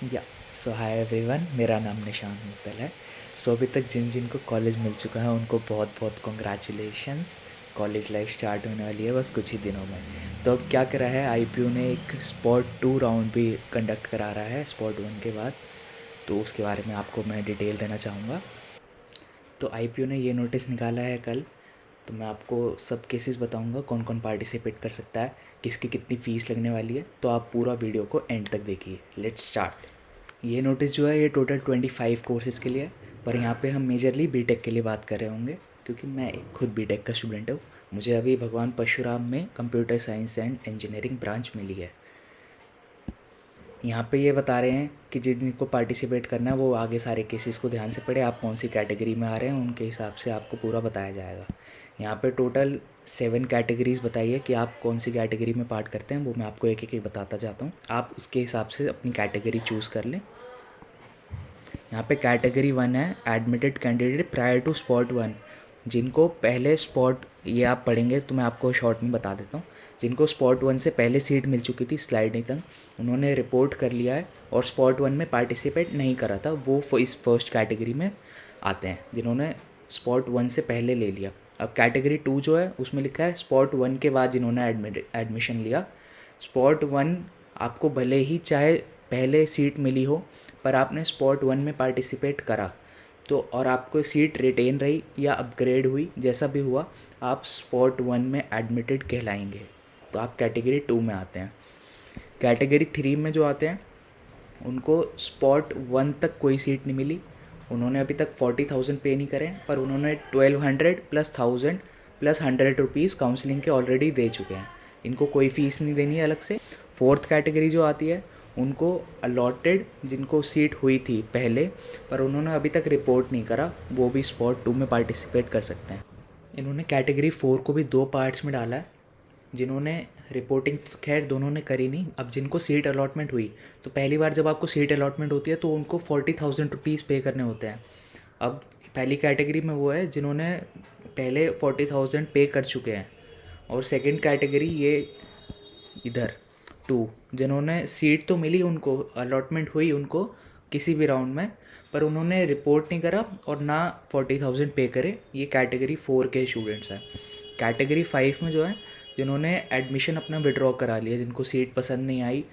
या सो hi everyone, मेरा नाम निशांत मित्तल है। सो अभी तक जिन जिन को कॉलेज मिल चुका है उनको बहुत बहुत कॉन्ग्रेचुलेशंस। कॉलेज लाइफ स्टार्ट होने वाली है बस कुछ ही दिनों में। तो अब क्या करा है, आईपीयू ने एक स्पॉट 2 राउंड भी कंडक्ट करा रहा है स्पॉट 1 के बाद। तो उसके बारे में आपको मैं डिटेल देना चाहूँगा। तो आईपीयू ने ये नोटिस निकाला है कल। तो मैं आपको सब केसेस बताऊंगा, कौन कौन पार्टिसिपेट कर सकता है, किसकी कितनी फ़ीस लगने वाली है। तो आप पूरा वीडियो को एंड तक देखिए। Let's start. ये नोटिस जो है ये टोटल 25 कोर्सेज़ के लिए है, पर यहाँ पे हम मेजरली बीटेक के लिए बात कर रहे होंगे, क्योंकि मैं खुद बीटेक का स्टूडेंट हूँ। मुझे अभी भगवान परशुराम में computer science and engineering branch मिली है। यहाँ पे ये बता रहे हैं कि जिनको पार्टिसिपेट करना है वो आगे सारे केसेस को ध्यान से पढ़े, आप कौन सी कैटेगरी में आ रहे हैं उनके हिसाब से आपको पूरा बताया जाएगा। यहाँ पे टोटल 7 कैटेगरीज़ बताई है कि आप कौन सी कैटेगरी में पार्ट करते हैं, वो मैं आपको एक एक बताता जाता हूँ। आप उसके हिसाब से अपनी कैटेगरी चूज़ कर लें। यहाँ पे कैटेगरी 1 है admitted candidate prior to spot 1। जिनको पहले स्पॉट, ये आप पढ़ेंगे तो मैं आपको शॉर्ट में बता देता हूँ। जिनको स्पॉट 1 से पहले सीट मिल चुकी थी स्लाइडिंग तक, उन्होंने रिपोर्ट कर लिया है और स्पॉट 1 में पार्टिसिपेट नहीं करा था, वो इस फर्स्ट कैटेगरी में आते हैं जिन्होंने स्पॉट 1 से पहले ले लिया। अब कैटेगरी 2 जो है उसमें लिखा है स्पॉट 1 के बाद जिन्होंने एडमिशन लिया। स्पॉट 1 आपको भले ही चाहे पहले सीट मिली हो, पर आपने स्पॉट 1 में पार्टिसिपेट करा तो और आपको सीट रिटेन रही या अपग्रेड हुई, जैसा भी हुआ, आप स्पॉट 1 में एडमिटेड कहलाएंगे। तो आप कैटेगरी 2 में आते हैं। कैटेगरी 3 में जो आते हैं उनको स्पॉट 1 तक कोई सीट नहीं मिली, उन्होंने अभी तक 40,000 पे नहीं करें, पर उन्होंने 1200 प्लस 1000 प्लस 100 रुपीज़ काउंसलिंग के ऑलरेडी दे चुके हैं। इनको कोई फ़ीस नहीं देनी है अलग से। फोर्थ कैटेगरी जो आती है उनको अलॉटेड, जिनको सीट हुई थी पहले पर उन्होंने अभी तक रिपोर्ट नहीं करा, वो भी स्पॉट 2 में पार्टिसिपेट कर सकते हैं। इन्होंने कैटेगरी 4 को भी 2 पार्ट्स में डाला है। जिन्होंने रिपोर्टिंग तो खैर दोनों ने करी नहीं, अब जिनको सीट अलॉटमेंट हुई, तो पहली बार जब आपको सीट अलॉटमेंट होती है तो उनको 40,000 रुपीज़ पे करने होते हैं। अब पहली कैटेगरी में वो है जिन्होंने पहले 40,000 पे कर चुके हैं, और सेकंड कैटेगरी ये इधर 2, जिन्होंने सीट तो मिली, उनको अलॉटमेंट हुई उनको किसी भी राउंड में, पर उन्होंने रिपोर्ट नहीं करा और ना 40,000 पे करे। ये कैटेगरी 4 के स्टूडेंट्स हैं। कैटेगरी 5 में जो है जिन्होंने एडमिशन अपना विड्रॉ करा लिया, जिनको सीट पसंद नहीं आई,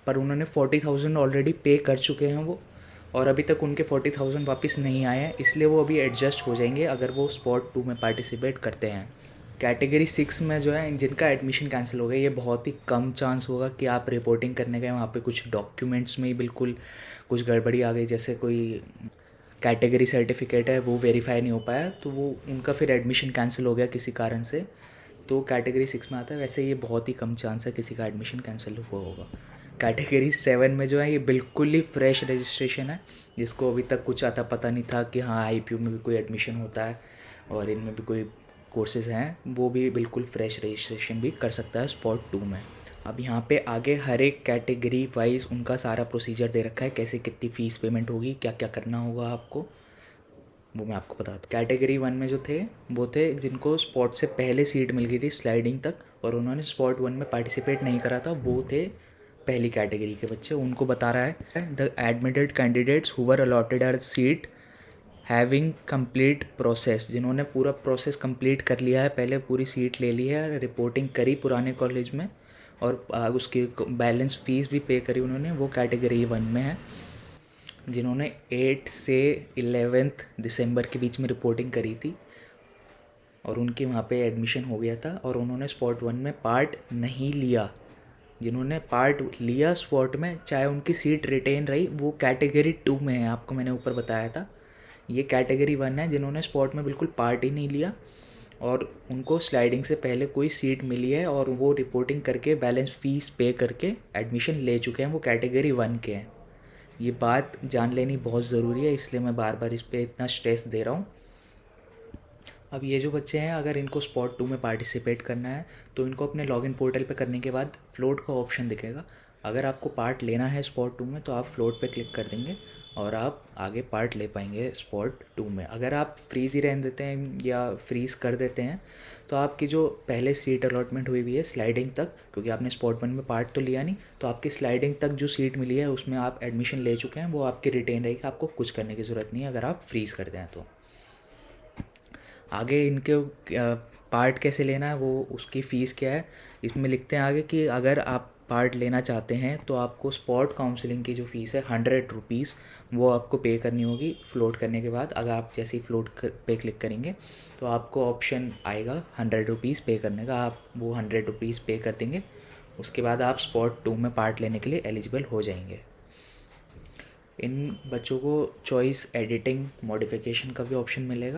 पर उन्होंने 40,000 ऑलरेडी पे कर चुके हैं वो, और अभी तक उनके 40,000 वापस नहीं आए हैं, इसलिए वो अभी एडजस्ट हो जाएंगे अगर वो स्पॉट 2 में पार्टिसिपेट करते हैं। कैटेगरी 6 में जो है जिनका एडमिशन कैंसिल हो गया, ये बहुत ही कम चांस होगा कि आप रिपोर्टिंग करने गए वहाँ पे कुछ डॉक्यूमेंट्स में ही बिल्कुल कुछ गड़बड़ी आ गई, जैसे कोई कैटेगरी सर्टिफिकेट है वो वेरीफाई नहीं हो पाया, तो वो उनका फिर एडमिशन कैंसिल हो गया किसी कारण से, तो कैटेगरी 6 में आता है। वैसे ये बहुत ही कम चांस है किसी का एडमिशन कैंसिल हुआ होगा। कैटेगरी 7 में जो है ये बिल्कुल ही फ्रेश रजिस्ट्रेशन है, जिसको अभी तक कुछ आता पता नहीं था कि हाँ आईपीयू में भी कोई एडमिशन होता है और इनमें भी कोई कोर्सेज़ हैं, वो भी बिल्कुल फ्रेश रजिस्ट्रेशन भी कर सकता है स्पॉट 2 में। अब यहाँ पे आगे हर एक कैटेगरी वाइज उनका सारा प्रोसीजर दे रखा है, कैसे कितनी फ़ीस पेमेंट होगी, क्या क्या करना होगा आपको, वो मैं आपको बता दूँ। कैटेगरी 1 में जो थे वो थे जिनको स्पॉट से पहले सीट मिल गई थी स्लाइडिंग तक और उन्होंने स्पॉट 1 में पार्टिसिपेट नहीं करा था, वो थे पहली कैटेगरी के बच्चे। उनको बता रहा है the admitted candidates who were allotted are seat having complete process, जिन्होंने पूरा प्रोसेस कंप्लीट कर लिया है, पहले पूरी सीट ले ली है, रिपोर्टिंग करी पुराने कॉलेज में और उसकी बैलेंस फ़ीस भी पे करी उन्होंने, वो कैटेगरी 1 में है। जिन्होंने 8 से 11 दिसंबर के बीच में रिपोर्टिंग करी थी और उनके वहाँ पे एडमिशन हो गया था और उन्होंने स्पॉट 1 में पार्ट नहीं लिया। जिन्होंने पार्ट लिया स्पॉट में, चाहे उनकी सीट रिटेन रही, वो कैटेगरी 2 में है, आपको मैंने ऊपर बताया था। ये कैटेगरी 1 है जिन्होंने स्पॉट में बिल्कुल पार्ट ही नहीं लिया और उनको स्लाइडिंग से पहले कोई सीट मिली है और वो रिपोर्टिंग करके बैलेंस फ़ीस पे करके एडमिशन ले चुके हैं, वो कैटेगरी 1 के हैं। ये बात जान लेनी बहुत ज़रूरी है, इसलिए मैं बार बार इस पर इतना स्ट्रेस दे रहा हूँ। अब ये जो बच्चे हैं, अगर इनको स्पॉट 2 में पार्टिसिपेट करना है तो इनको अपने लॉगिन पोर्टल पे करने के बाद फ्लोट का ऑप्शन दिखेगा। अगर आपको पार्ट लेना है स्पॉट 2 में तो आप फ्लोट पे क्लिक कर देंगे और आप आगे पार्ट ले पाएंगे स्पॉट 2 में। अगर आप फ्रीज़ ही रहने देते हैं या फ्रीज़ कर देते हैं तो आपकी जो पहले सीट अलॉटमेंट हुई हुई है स्लाइडिंग तक, क्योंकि आपने स्पॉट 1 में पार्ट तो लिया नहीं, तो आपकी स्लाइडिंग तक जो सीट मिली है उसमें आप एडमिशन ले चुके हैं, वो आपकी रिटेन रहेगी, आपको कुछ करने की ज़रूरत नहीं है अगर आप फ्रीज़ करते हैं तो। आगे इनके पार्ट कैसे लेना है, वो उसकी फ़ीस क्या है, इसमें लिखते हैं आगे कि अगर आप पार्ट लेना चाहते हैं तो आपको स्पॉट काउंसलिंग की जो फ़ीस है 100 रुपीज़ वो आपको पे करनी होगी फ्लोट करने के बाद। अगर आप जैसे ही पे क्लिक करेंगे तो आपको ऑप्शन आएगा 100 रुपीज़ पे करने का, आप वो 100 रुपीज़ पे कर देंगे। उसके बाद आप स्पॉट 2 में पार्ट लेने के लिए एलिजिबल हो जाएंगे। इन बच्चों को चॉइस एडिटिंग मॉडिफिकेशन का भी ऑप्शन मिलेगा।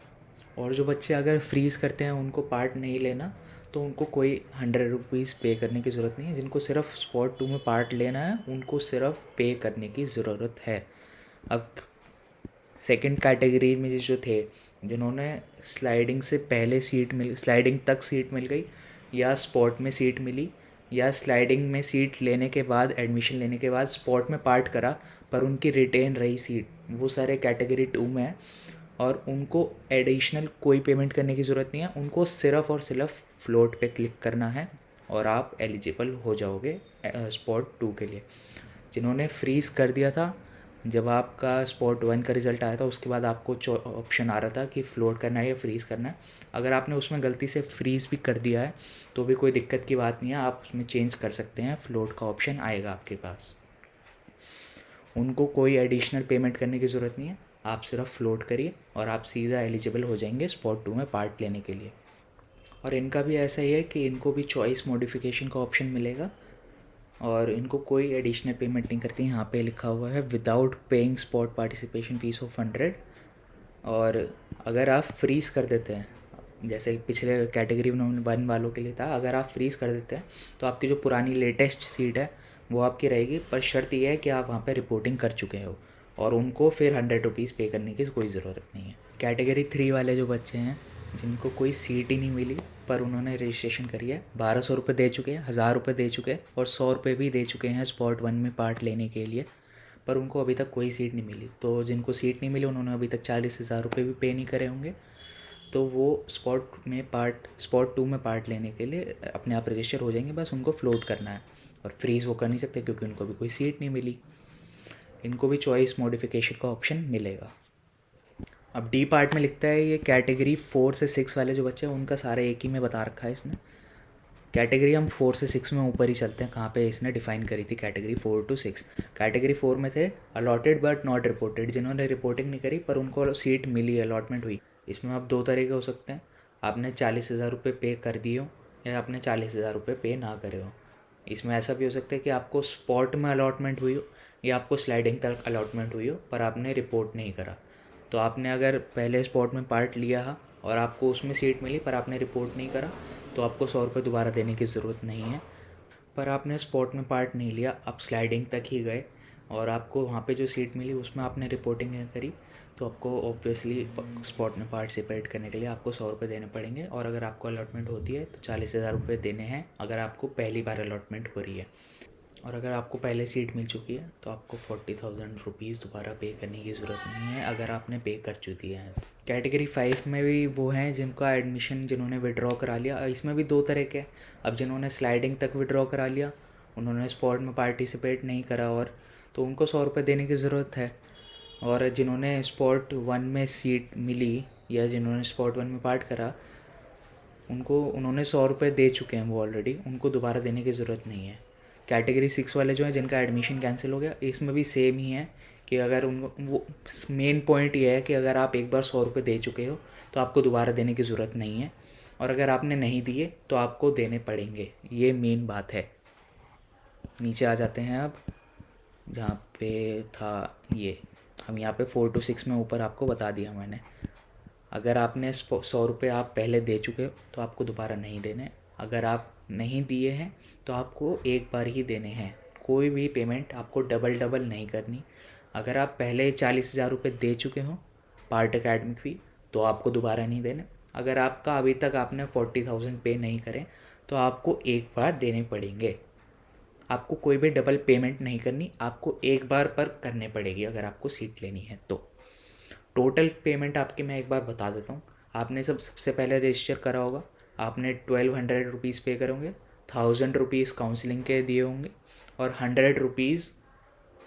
और जो बच्चे अगर फ्रीज़ करते हैं उनको पार्ट नहीं लेना तो उनको कोई 100 रुपीज़ पे करने की ज़रूरत नहीं है। जिनको सिर्फ स्पॉट 2 में पार्ट लेना है उनको सिर्फ पे करने की ज़रूरत है। अब सेकंड कैटेगरी में जो थे जिन्होंने स्लाइडिंग तक सीट मिल गई या स्पॉट में सीट मिली या स्लाइडिंग में सीट लेने के बाद एडमिशन लेने के बाद स्पॉट में पार्ट करा पर उनकी रिटेन रही सीट, वो सारे कैटेगरी 2 में है और उनको एडिशनल कोई पेमेंट करने की ज़रूरत नहीं है। उनको सिर्फ़ और सिर्फ फ्लोट पे क्लिक करना है और आप एलिजिबल हो जाओगे स्पॉट 2 के लिए। जिन्होंने फ्रीज़ कर दिया था, जब आपका स्पॉट 1 का रिज़ल्ट आया था उसके बाद आपको ऑप्शन आ रहा था कि फ्लोट करना है या फ्रीज़ करना है। अगर आपने उसमें गलती से फ्रीज़ भी कर दिया है तो भी कोई दिक्कत की बात नहीं है, आप उसमें चेंज कर सकते हैं, फ्लोट का ऑप्शन आएगा आपके पास। उनको कोई एडिशनल पेमेंट करने की ज़रूरत नहीं है, आप सिर्फ फ्लोट करिए और आप सीधा एलिजिबल हो जाएंगे स्पॉट 2 में पार्ट लेने के लिए। और इनका भी ऐसा ही है कि इनको भी चॉइस मॉडिफिकेशन का ऑप्शन मिलेगा और इनको कोई एडिशनल पेमेंट नहीं करती। यहाँ पे लिखा हुआ है without paying spot participation fees of 100। और अगर आप फ्रीज़ कर देते हैं, जैसे पिछले कैटेगरी 1 वालों के लिए था, अगर आप फ्रीज़ कर देते हैं तो आपकी जो पुरानी लेटेस्ट सीट है वो आपकी रहेगी, पर शर्त यह है कि आप वहाँ पे रिपोर्टिंग कर चुके हो और उनको फिर 100 रुपीज़ पे करने की कोई ज़रूरत नहीं है। कैटेगरी 3 वाले जो बच्चे हैं जिनको कोई सीट ही नहीं मिली पर उन्होंने रजिस्ट्रेशन करी है, 1200 रुपये दे चुके हैं, 1000 रुपये दे चुके हैं और 100 रुपये भी दे चुके हैं स्पॉट 1 में पार्ट लेने के लिए, पर उनको अभी तक कोई सीट नहीं मिली। तो जिनको सीट नहीं मिली उन्होंने अभी तक 40,000 रुपये भी पे नहीं करे होंगे, तो वो स्पॉट 2 में पार्ट लेने के लिए अपने आप रजिस्टर हो जाएंगे, बस उनको फ्लोट करना है। और फ्रीज़ वो कर नहीं सकते क्योंकि उनको भी कोई सीट नहीं मिली। इनको भी चॉइस मॉडिफिकेशन का ऑप्शन मिलेगा। अब डी पार्ट में लिखता है ये कैटेगरी 4 से 6 वाले जो बच्चे हैं उनका सारा एक ही में बता रखा है इसने। कैटेगरी हम 4 से 6 में ऊपर ही चलते हैं, कहाँ पे इसने डिफ़ाइन करी थी कैटेगरी 4 to 6। कैटेगरी 4 में थे अलॉटेड बट नॉट रिपोर्टेड, जिन्होंने रिपोर्टिंग नहीं करी पर उनको सीट मिली, अलॉटमेंट हुई। इसमें आप 2 तरह के हो सकते हैं, आपने 40,000 रुपये पे कर दिए हो या आपने 40,000 रुपये पे ना करे हो। इसमें ऐसा भी हो सकता है कि आपको स्पॉट में अलॉटमेंट हुई हो या आपको स्लाइडिंग तक अलॉटमेंट हुई हो पर आपने रिपोर्ट नहीं करा। तो आपने अगर पहले स्पॉट में पार्ट लिया और आपको उसमें सीट मिली पर आपने रिपोर्ट नहीं करा तो आपको 100 रुपये दोबारा देने की ज़रूरत नहीं है। पर आपने स्पॉट में पार्ट नहीं लिया, आप स्लाइडिंग तक ही गए और आपको वहाँ पे जो सीट मिली उसमें आपने रिपोर्टिंग नहीं करी तो आपको ऑब्वियसली स्पॉट में पार्टिसिपेट करने के लिए आपको 100 रुपये देने पड़ेंगे। और अगर आपको अलॉटमेंट होती है तो 40,000 रुपये देने हैं अगर आपको पहली बार अलॉटमेंट हो रही है। और अगर आपको पहले सीट मिल चुकी है तो आपको 40,000 रुपीज़ दोबारा पे करने की ज़रूरत नहीं है अगर आपने पे कर चुकी है। कैटेगरी 5 में भी वो हैं जिनका एडमिशन जिन्होंने विड्रॉ करा लिया। इसमें भी 2 तरह के। अब जिन्होंने स्लाइडिंग तक विड्रॉ करा लिया, उन्होंने स्पॉट में पार्टिसिपेट नहीं करा और तो उनको 100 रुपये देने की ज़रूरत है। और जिन्होंने स्पॉट 1 में सीट मिली या जिन्होंने स्पॉट 1 में पार्ट करा उन्होंने 100 रुपये दे चुके हैं वो ऑलरेडी, उनको दोबारा देने की ज़रूरत नहीं है। कैटेगरी 6 वाले जो हैं जिनका एडमिशन कैंसिल हो गया, इसमें भी सेम ही है कि अगर उनको वो मेन पॉइंट ये है कि अगर आप एक बार 100 रुपये दे चुके हो तो आपको दोबारा देने की ज़रूरत नहीं है और अगर आपने नहीं दिए तो आपको देने पड़ेंगे, ये मेन बात है। नीचे आ जाते हैं अब, जहाँ पे था ये, हम यहाँ पे 4 to 6 में ऊपर आपको बता दिया मैंने। अगर आपने 100 रुपये आप पहले दे चुके हो तो आपको दोबारा नहीं देने। अगर आप नहीं दिए हैं तो आपको एक बार ही देने हैं, कोई भी पेमेंट आपको डबल डबल नहीं करनी। अगर आप पहले 40,000 रुपये दे चुके हो पार्ट एकेडमिक फ़ी तो आपको दोबारा नहीं देने। अगर आपका अभी तक आपने 40,000 पे नहीं करें तो आपको एक बार देने पड़ेंगे। आपको कोई भी डबल पेमेंट नहीं करनी, आपको एक बार पर करने पड़ेगी अगर आपको सीट लेनी है तो। टोटल पेमेंट आपकी मैं एक बार बता देता हूँ। आपने सबसे पहले रजिस्टर करा होगा, आपने 1200 रुपीज़ पे करोगे, 1000 रुपीज़ काउंसलिंग के दिए होंगे और 100 रुपीज़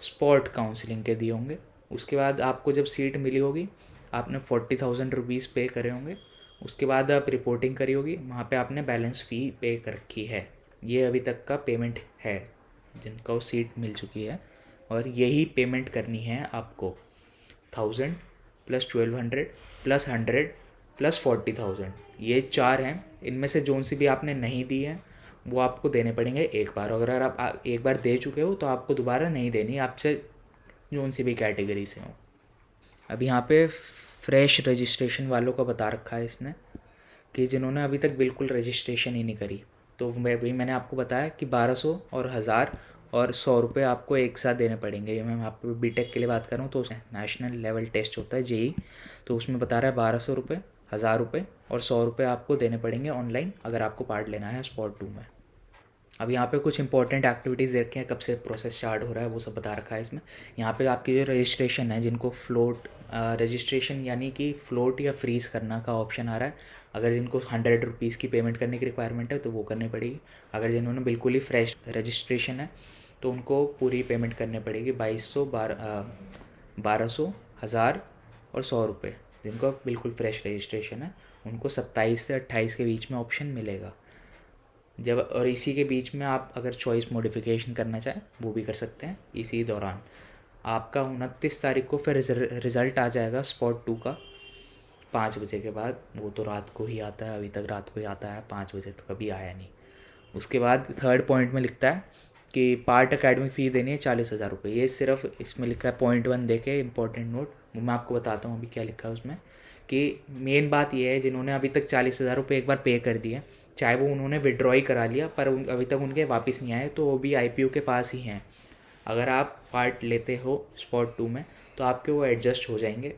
स्पॉट काउंसलिंग के दिए होंगे। उसके बाद आपको जब सीट मिली होगी आपने 40,000 रुपीज़ पे करे होंगे। उसके बाद आप रिपोर्टिंग करी होगी, वहाँ पे आपने बैलेंस फ़ी पे कर रखी है। ये अभी तक का पेमेंट है जिनको सीट मिल चुकी है, और यही पेमेंट करनी है आपको। 1000 प्लस 1200 प्लस 100 प्लस 40,000, ये 4 हैं। इनमें से जोन सी भी आपने नहीं दी है वो आपको देने पड़ेंगे एक बार। अगर आप एक बार दे चुके हो तो आपको दोबारा नहीं देनी, आपसे जोन सी भी कैटेगरी से हो। अब यहाँ पे फ्रेश रजिस्ट्रेशन वालों का बता रखा है इसने कि जिन्होंने अभी तक बिल्कुल रजिस्ट्रेशन ही नहीं करी, तो मैंने आपको बताया कि 1200 और 1000 और 100 रुपये आपको एक साथ देने पड़ेंगे। ये मैं आपको बीटेक के लिए बात कर रहा हूँ, तो नेशनल लेवल टेस्ट होता है जेई, तो उसमें बता रहा है 1200 रुपये, 1000 रुपये और 100 रुपये आपको देने पड़ेंगे ऑनलाइन अगर आपको पार्ट लेना है स्पॉट 2 में। अब यहाँ पे कुछ इंपॉर्टेंट एक्टिविटीज़ दे रखे हैं, कब से प्रोसेस स्टार्ट हो रहा है वो सब बता रखा है इसमें। यहाँ पे आपकी जो रजिस्ट्रेशन है, जिनको फ्लोट रजिस्ट्रेशन यानी कि फ्लोट या फ्रीज़ करना का ऑप्शन आ रहा है, अगर जिनको 100 रुपीज़ की पेमेंट करने की रिक्वायरमेंट है तो वो करनी पड़ेगी। अगर जिन्होंने बिल्कुल ही फ्रेश रजिस्ट्रेशन है तो उनको पूरी पेमेंट करनी पड़ेगी 2200, 1200, 1000 और 100 रुपये। जिनको बिल्कुल फ्रेश रजिस्ट्रेशन है उनको 27 से 28 के बीच में ऑप्शन मिलेगा। जब और इसी के बीच में आप अगर चॉइस मॉडिफिकेशन करना चाहें वो भी कर सकते हैं इसी दौरान। आपका 29 तारीख को फिर रिज़ल्ट आ जाएगा स्पॉट 2 का 5 बजे के बाद। वो तो रात को ही आता है, अभी तक रात को ही आता है, 5 बजे तो कभी आया नहीं। उसके बाद थर्ड पॉइंट में लिखता है कि पार्ट अकेडमिक फ़ी देनी है 40,000 रुपये। ये सिर्फ इसमें लिखा है पॉइंट 1 देखे इंपॉर्टेंट नोट, वो मैं आपको बताता हूँ अभी क्या लिखा है उसमें। कि मेन बात ये है, जिन्होंने अभी तक 40,000 रुपये एक बार पे कर दिए, चाहे वो उन्होंने विड्रॉ ही करा लिया पर अभी तक उनके वापस नहीं आए, तो वो भी आईपीओ के पास ही हैं। अगर आप पार्ट लेते हो स्पॉट 2 में तो आपके वो एडजस्ट हो जाएंगे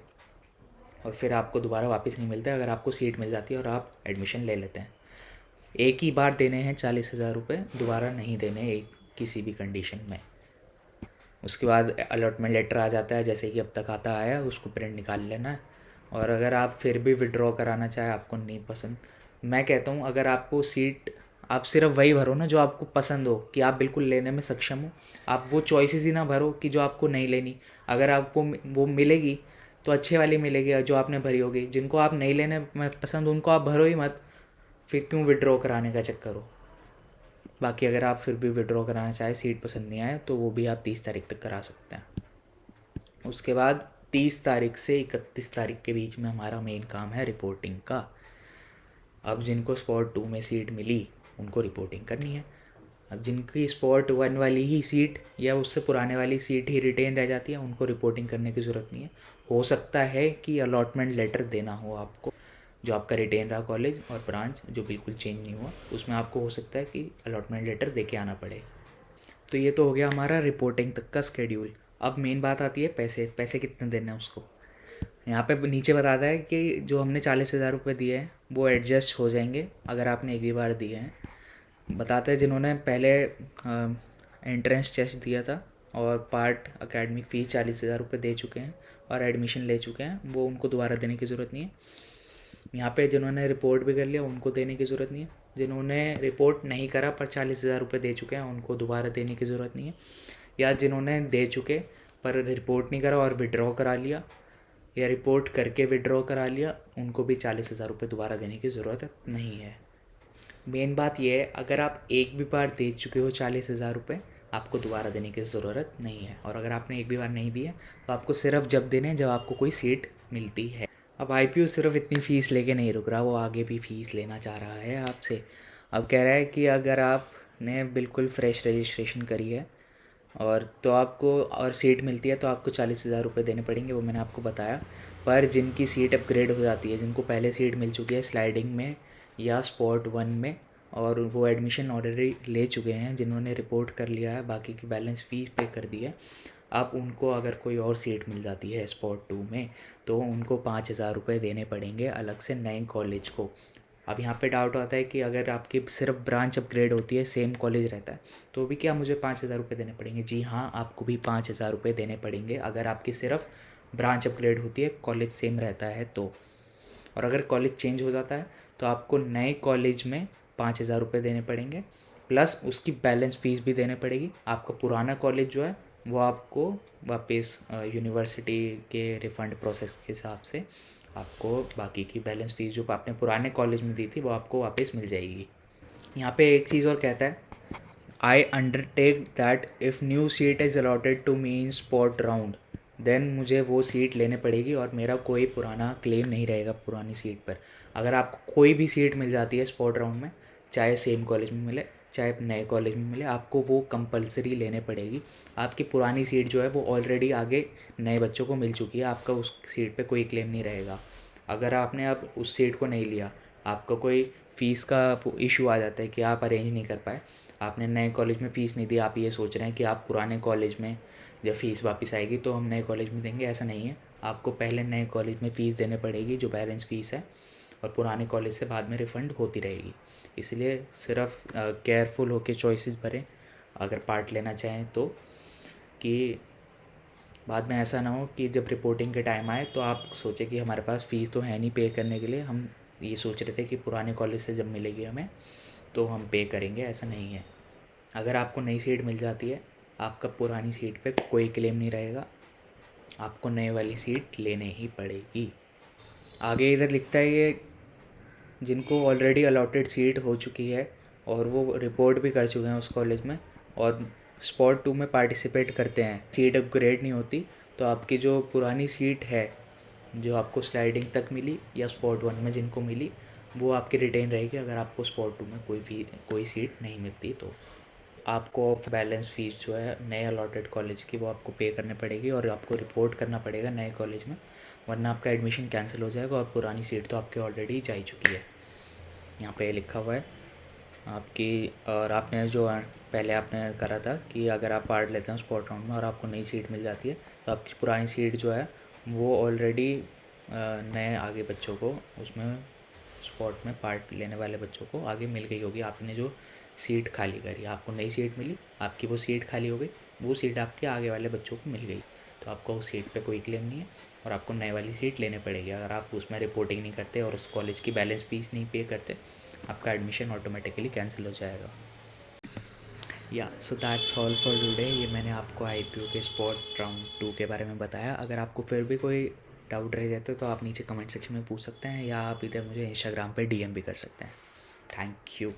और फिर आपको दोबारा वापस नहीं मिलता अगर आपको सीट मिल जाती है और आप एडमिशन ले लेते हैं। एक ही बार देने हैं 40,000 रुपये, दोबारा नहीं देने एक किसी भी कंडीशन में। उसके बाद अलॉटमेंट लेटर आ जाता है, जैसे कि अब तक आता आया, उसको प्रिंट निकाल लेना है। और अगर आप फिर भी विड्रॉ कराना चाहे, आपको नहीं पसंद, मैं कहता हूँ अगर आपको सीट, आप सिर्फ वही भरो ना जो आपको पसंद हो, कि आप बिल्कुल लेने में सक्षम हो। आप वो चॉइसेस ही ना भरो कि जो आपको नहीं लेनी। अगर आपको वो मिलेगी तो अच्छे वाली मिलेगी जो आपने भरी होगी। जिनको आप नहीं लेने में पसंद उनको आप भरो ही मत, फिर क्यों विड्रॉ कराने का चक्कर हो। बाकी अगर आप फिर भी विड्रॉ कराना चाहें, सीट पसंद नहीं आए, तो वो भी आप 30 तारीख तक करा सकते हैं। उसके बाद 30 तारीख से 31 तारीख के बीच में हमारा मेन काम है रिपोर्टिंग का। अब जिनको स्पॉट 2 में सीट मिली उनको रिपोर्टिंग करनी है। अब जिनकी स्पॉट 1 वाली ही सीट या उससे पुराने वाली सीट ही रिटेन रह जाती है उनको रिपोर्टिंग करने की ज़रूरत नहीं है। हो सकता है कि अलॉटमेंट लेटर देना हो आपको, जो आपका रिटेन रहा कॉलेज और ब्रांच जो बिल्कुल चेंज नहीं हुआ, उसमें आपको हो सकता है कि अलॉटमेंट लेटर दे के आना पड़े। तो ये तो हो गया हमारा रिपोर्टिंग तक का स्केड्यूल। अब मेन बात आती है पैसे। पैसे कितने देने हैं उसको। यहाँ पे नीचे बताता है कि जो हमने 40,000 रुपये दिए हैं वो एडजस्ट हो जाएंगे अगर आपने एक भी बार दिए हैं। बताते हैं जिन्होंने पहले एंट्रेंस टेस्ट दिया था और पार्ट अकेडमिक फ़ी 40,000 रुपये दे चुके हैं और एडमिशन ले चुके हैं, वो उनको दोबारा देने की ज़रूरत नहीं है। यहाँ पे जिन्होंने रिपोर्ट भी कर लिया उनको देने की ज़रूरत नहीं है। जिन्होंने रिपोर्ट नहीं करा पर 40,000 रुपये दे चुके हैं उनको दोबारा देने की ज़रूरत नहीं है। या जिन्होंने दे चुके पर रिपोर्ट नहीं करा और विड्रॉ करा लिया, या रिपोर्ट करके विड्रॉ करा लिया, उनको भी 40,000 रुपये दोबारा देने की ज़रूरत नहीं है। मेन बात यह है, अगर आप एक भी बार दे चुके हो 40,000 रुपये, आपको दोबारा देने की ज़रूरत नहीं है। और अगर आपने एक भी बार नहीं दिया तो आपको सिर्फ जब देने जब आपको कोई सीट मिलती है। अब आईपीयू सिर्फ इतनी फ़ीस लेके नहीं रुक रहा, वो आगे भी फ़ीस लेना चाह रहा है आपसे। अब कह रहा है कि अगर आपने बिल्कुल फ्रेश रजिस्ट्रेशन करी है और तो आपको और सीट मिलती है तो आपको 40,000 रुपये देने पड़ेंगे, वो मैंने आपको बताया। पर जिनकी सीट अपग्रेड हो जाती है, जिनको पहले सीट मिल चुकी है स्लाइडिंग में या स्पॉट 1 में और वो एडमिशन ऑलरेडी ले चुके हैं, जिन्होंने रिपोर्ट कर लिया है, बाकी की बैलेंस फ़ीस पे कर दी है, अब उनको अगर कोई और सीट मिल जाती है स्पॉट 2 में तो उनको 5,000 रुपये देने पड़ेंगे अलग से नए कॉलेज को। अब यहाँ पे डाउट आता है कि अगर आपकी सिर्फ ब्रांच अपग्रेड होती है, सेम कॉलेज रहता है, तो भी क्या मुझे 5,000 रुपये देने पड़ेंगे? जी हाँ, आपको भी 5,000 रुपये देने पड़ेंगे अगर आपकी सिर्फ ब्रांच अपग्रेड होती है, कॉलेज सेम रहता है तो। और अगर कॉलेज चेंज हो जाता है तो आपको नए कॉलेज में 5,000 रुपये देने पड़ेंगे, प्लस उसकी बैलेंस फ़ीस भी देने पड़ेगी। आपका पुराना कॉलेज जो है वो आपको वापस यूनिवर्सिटी के रिफ़ंड प्रोसेस के हिसाब से आपको बाकी की बैलेंस फ़ीस जो आपने पुराने कॉलेज में दी थी वो आपको वापस मिल जाएगी। यहाँ पे एक चीज़ और कहता है, I undertake that if new seat is allotted to me in spot round, then मुझे वो सीट लेने पड़ेगी और मेरा कोई पुराना क्लेम नहीं रहेगा पुरानी सीट पर। अगर आपको कोई भी सीट मिल जाती है स्पॉट राउंड में, चाहे सेम कॉलेज में मिले चाहे नए कॉलेज में मिले, आपको वो कंपलसरी लेने पड़ेगी। आपकी पुरानी सीट जो है वो ऑलरेडी आगे नए बच्चों को मिल चुकी है, आपका उस सीट पे कोई क्लेम नहीं रहेगा। अगर आपने अब उस सीट को नहीं लिया, आपका कोई फ़ीस का इशू आ जाता है कि आप अरेंज नहीं कर पाए, आपने नए कॉलेज में फ़ीस नहीं दी, आप ये सोच रहे हैं कि आप पुराने कॉलेज में जब फ़ीस वापस आएगी तो हम नए कॉलेज में देंगे, ऐसा नहीं है। आपको पहले नए कॉलेज में फ़ीस देने पड़ेगी जो बैलेंस फ़ीस है, और पुराने कॉलेज से बाद में रिफ़ंड होती रहेगी। इसलिए सिर्फ केयरफुल होकर चॉइसेस भरें अगर पार्ट लेना चाहें तो, कि बाद में ऐसा ना हो कि जब रिपोर्टिंग के टाइम आए तो आप सोचें कि हमारे पास फ़ीस तो है नहीं पे करने के लिए, हम ये सोच रहे थे कि पुराने कॉलेज से जब मिलेगी हमें तो हम पे करेंगे, ऐसा नहीं है। अगर आपको नई सीट मिल जाती है, आपका पुरानी सीट पे कोई क्लेम नहीं रहेगा, आपको नए वाली सीट लेने ही पड़ेगी। आगे इधर लिखता है ये, जिनको ऑलरेडी अलॉटेड सीट हो चुकी है और वो रिपोर्ट भी कर चुके हैं उस कॉलेज में और स्पॉट 2 में पार्टिसिपेट करते हैं, सीट अपग्रेड नहीं होती, तो आपकी जो पुरानी सीट है जो आपको स्लाइडिंग तक मिली या स्पॉट 1 में जिनको मिली, वो आपकी रिटेन रहेगी अगर आपको स्पॉट 2 में कोई सीट नहीं मिलती तो। आपको ऑफ बैलेंस फ़ीस जो है नए अलॉटेड कॉलेज की वो आपको पे करने पड़ेगी और आपको रिपोर्ट करना पड़ेगा नए कॉलेज में, वरना आपका एडमिशन कैंसिल हो जाएगा और पुरानी सीट तो आपकी ऑलरेडी जा ही चुकी है। यहाँ पे लिखा हुआ है आपकी, और आपने जो पहले आपने करा था कि अगर आप पार्ट लेते हैं स्पॉट राउंड में और आपको नई सीट मिल जाती है तो आपकी पुरानी सीट जो है वो ऑलरेडी नए आगे बच्चों को उसमें स्पॉट में पार्ट लेने वाले बच्चों को आगे मिल गई होगी। आपने जो सीट खाली करी, आपको नई सीट मिली, आपकी वो सीट खाली हो गई, वो सीट आपके आगे वाले बच्चों को मिल गई, तो आपको उस सीट पे कोई क्लेम नहीं है और आपको नए वाली सीट लेने पड़ेगी। अगर आप उसमें रिपोर्टिंग नहीं करते और उस कॉलेज की बैलेंस फ़ीस नहीं पे करते, आपका एडमिशन ऑटोमेटिकली कैंसिल हो जाएगा। या so that's all for today. ये मैंने आपको IPO के स्पॉट राउंड 2 के बारे में बताया। अगर आपको फिर भी कोई डाउट रह जाते तो आप नीचे कमेंट सेक्शन में पूछ सकते हैं या आप इधर मुझे इंस्टाग्राम पे DM भी कर सकते हैं। Thank you.